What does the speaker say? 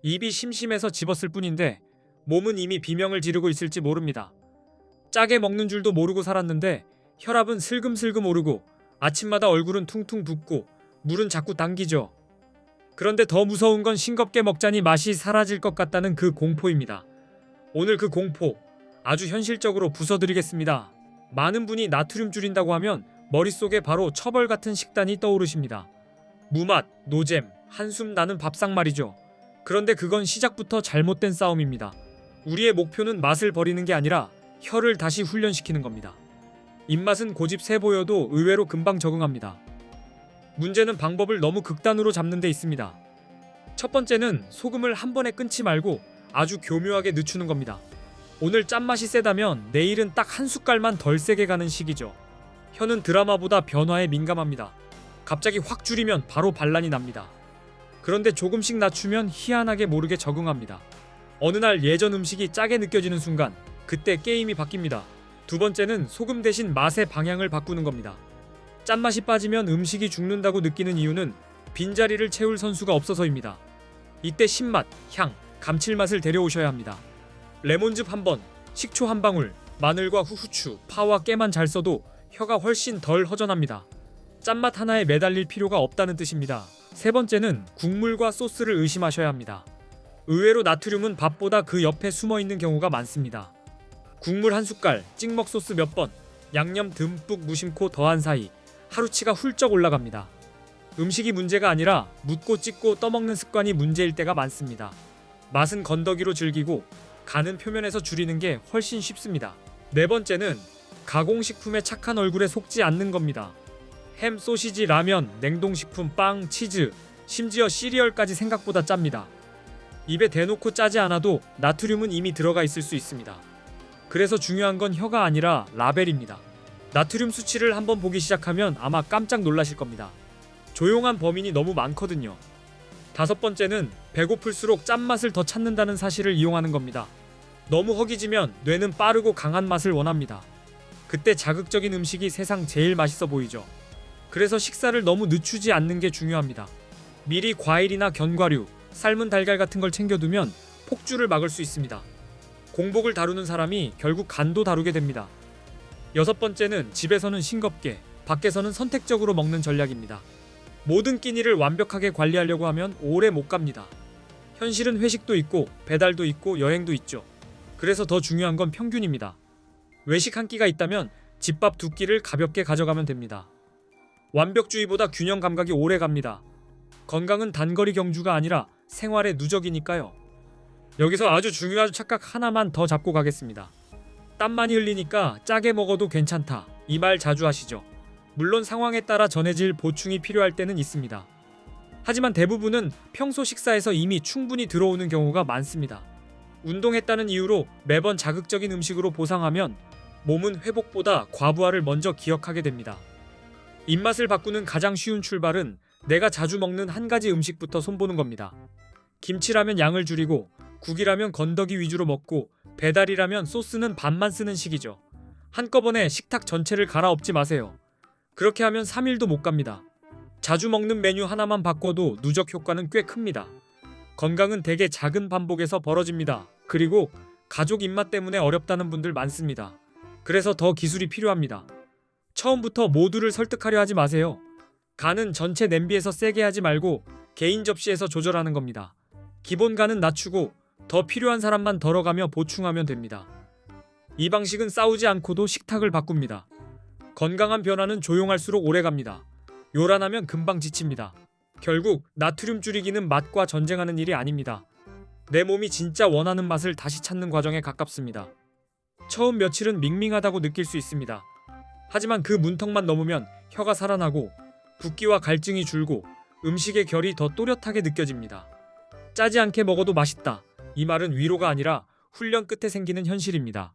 입이 심심해서 집었을 뿐인데 몸은 이미 비명을 지르고 있을지 모릅니다. 짜게 먹는 줄도 모르고 살았는데 혈압은 슬금슬금 오르고 아침마다 얼굴은 퉁퉁 붓고 물은 자꾸 당기죠. 그런데 더 무서운 건 싱겁게 먹자니 맛이 사라질 것 같다는 그 공포입니다. 오늘 그 공포 아주 현실적으로 부숴드리겠습니다. 많은 분이 나트륨 줄인다고 하면 머릿속에 바로 처벌 같은 식단이 떠오르십니다. 무맛, 노잼, 한숨 나는 밥상 말이죠. 그런데 그건 시작부터 잘못된 싸움입니다. 우리의 목표는 맛을 버리는 게 아니라 혀를 다시 훈련시키는 겁니다. 입맛은 고집세 보여도 의외로 금방 적응합니다. 문제는 방법을 너무 극단으로 잡는 데 있습니다. 첫 번째는 소금을 한 번에 끊지 말고 아주 교묘하게 늦추는 겁니다. 오늘 짠맛이 세다면 내일은 딱 한 숟갈만 덜 세게 가는 식이죠. 혀는 드라마보다 변화에 민감합니다. 갑자기 확 줄이면 바로 반란이 납니다. 그런데 조금씩 낮추면 희한하게 모르게 적응합니다. 어느 날 예전 음식이 짜게 느껴지는 순간 그때 게임이 바뀝니다. 두 번째는 소금 대신 맛의 방향을 바꾸는 겁니다. 짠맛이 빠지면 음식이 죽는다고 느끼는 이유는 빈자리를 채울 선수가 없어서입니다. 이때 신맛, 향, 감칠맛을 데려오셔야 합니다. 레몬즙 한 번, 식초 한 방울, 마늘과 후추, 파와 깨만 잘 써도 혀가 훨씬 덜 허전합니다. 짠맛 하나에 매달릴 필요가 없다는 뜻입니다. 세 번째는 국물과 소스를 의심하셔야 합니다. 의외로 나트륨은 밥보다 그 옆에 숨어 있는 경우가 많습니다. 국물 한 숟갈, 찍먹 소스 몇 번, 양념 듬뿍 무심코 더한 사이 하루치가 훌쩍 올라갑니다. 음식이 문제가 아니라 묻고 찍고 떠먹는 습관이 문제일 때가 많습니다. 맛은 건더기로 즐기고 간은 표면에서 줄이는 게 훨씬 쉽습니다. 네 번째는 가공식품의 착한 얼굴에 속지 않는 겁니다. 햄, 소시지, 라면, 냉동식품, 빵, 치즈, 심지어 시리얼까지 생각보다 짭니다. 입에 대놓고 짜지 않아도 나트륨은 이미 들어가 있을 수 있습니다. 그래서 중요한 건 혀가 아니라 라벨입니다. 나트륨 수치를 한번 보기 시작하면 아마 깜짝 놀라실 겁니다. 조용한 범인이 너무 많거든요. 다섯 번째는 배고플수록 짠맛을 더 찾는다는 사실을 이용하는 겁니다. 너무 허기지면 뇌는 빠르고 강한 맛을 원합니다. 그때 자극적인 음식이 세상 제일 맛있어 보이죠. 그래서 식사를 너무 늦추지 않는 게 중요합니다. 미리 과일이나 견과류, 삶은 달걀 같은 걸 챙겨두면 폭주를 막을 수 있습니다. 공복을 다루는 사람이 결국 간도 다루게 됩니다. 여섯 번째는 집에서는 싱겁게, 밖에서는 선택적으로 먹는 전략입니다. 모든 끼니를 완벽하게 관리하려고 하면 오래 못 갑니다. 현실은 회식도 있고 배달도 있고 여행도 있죠. 그래서 더 중요한 건 평균입니다. 외식 한 끼가 있다면 집밥 두 끼를 가볍게 가져가면 됩니다. 완벽주의보다 균형 감각이 오래 갑니다. 건강은 단거리 경주가 아니라 생활의 누적이니까요. 여기서 아주 중요한 착각 하나만 더 잡고 가겠습니다. 땀 많이 흘리니까 짜게 먹어도 괜찮다. 이 말 자주 하시죠. 물론 상황에 따라 전해질 보충이 필요할 때는 있습니다. 하지만 대부분은 평소 식사에서 이미 충분히 들어오는 경우가 많습니다. 운동했다는 이유로 매번 자극적인 음식으로 보상하면 몸은 회복보다 과부하를 먼저 기억하게 됩니다. 입맛을 바꾸는 가장 쉬운 출발은 내가 자주 먹는 한 가지 음식부터 손보는 겁니다. 김치라면 양을 줄이고 국이라면 건더기 위주로 먹고 배달이라면 소스는 반만 쓰는 식이죠. 한꺼번에 식탁 전체를 갈아엎지 마세요. 그렇게 하면 3일도 못 갑니다. 자주 먹는 메뉴 하나만 바꿔도 누적 효과는 꽤 큽니다. 건강은 대개 작은 반복에서 벌어집니다. 그리고 가족 입맛 때문에 어렵다는 분들 많습니다. 그래서 더 기술이 필요합니다. 처음부터 모두를 설득하려 하지 마세요. 간은 전체 냄비에서 세게 하지 말고 개인 접시에서 조절하는 겁니다. 기본 간은 낮추고 더 필요한 사람만 덜어가며 보충하면 됩니다. 이 방식은 싸우지 않고도 식탁을 바꿉니다. 건강한 변화는 조용할수록 오래갑니다. 요란하면 금방 지칩니다. 결국 나트륨 줄이기는 맛과 전쟁하는 일이 아닙니다. 내 몸이 진짜 원하는 맛을 다시 찾는 과정에 가깝습니다. 처음 며칠은 밍밍하다고 느낄 수 있습니다. 하지만 그 문턱만 넘으면 혀가 살아나고 붓기와 갈증이 줄고 음식의 결이 더 또렷하게 느껴집니다. 짜지 않게 먹어도 맛있다. 이 말은 위로가 아니라 훈련 끝에 생기는 현실입니다.